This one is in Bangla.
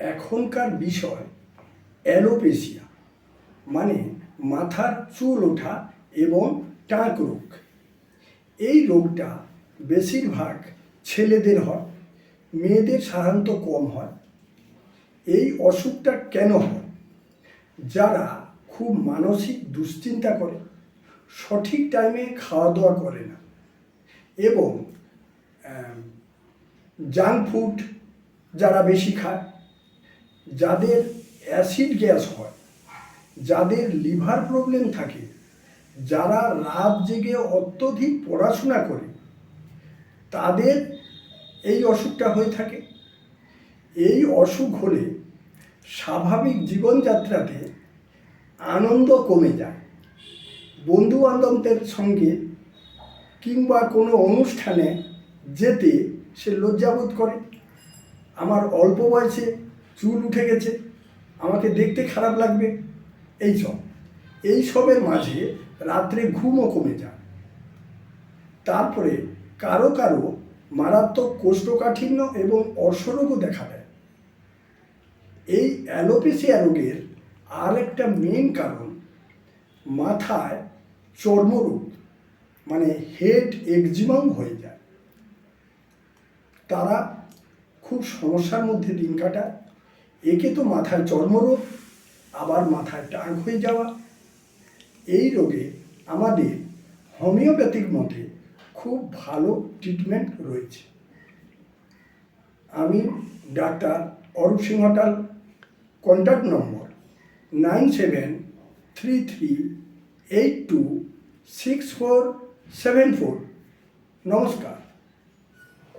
এখনকার বিষয় অ্যালোপেশিয়া, মানে মাথার চুল ওঠা এবং টাক রোগ। এই রোগটা বেশিরভাগ ছেলেদের হয়, মেয়েদের সাধারণত কম হয়। এই অসুখটা কেন হয়? যারা খুব মানসিক দুশ্চিন্তা করে, সঠিক টাইমে খাওয়া দাওয়া করে না এবং জাঙ্ক ফুড যারা বেশি খায়, যাদের অ্যাসিড গ্যাস হয়, যাদের লিভার প্রবলেম থাকে, যারা রাত জেগে অত্যধিক পড়াশোনা করে, তাদের এই অসুখটা হয়ে থাকে। এই অসুখ হলে স্বাভাবিক জীবনযাত্রাতে আনন্দ কমে যায়। বন্ধু বান্ধবদের সঙ্গে কিংবা কোনো অনুষ্ঠানে যেতে সে লজ্জাবোধ করে। আমার অল্প বয়সে চুল উঠে গেছে, আমাকে দেখতে খারাপ লাগবে, এইসবের মাঝে রাত্রে ঘুমও কমে যায়। তারপরে কারো কারো মারাত্মক কোষ্ঠকাঠিন্য এবং অর্শরোগও দেখা দেয়। এই অ্যালোপেশিয়া রোগের আর একটা মেন কারণ মাথায় চর্মরোগ, মানে হেড একজিমাও হয়ে যায়। তারা খুব সমস্যার মধ্যে দিন কাটায়। একে তো মাথায় চর্মরোগ, আবার মাথায় টাক হয়ে যাওয়া। এই রোগে আমাদের হোমিওপ্যাথিক মতে খুব ভালো ট্রিটমেন্ট রয়েছে। আমি doctor Arup Singhatal, contact number 9733826474। নমস্কার।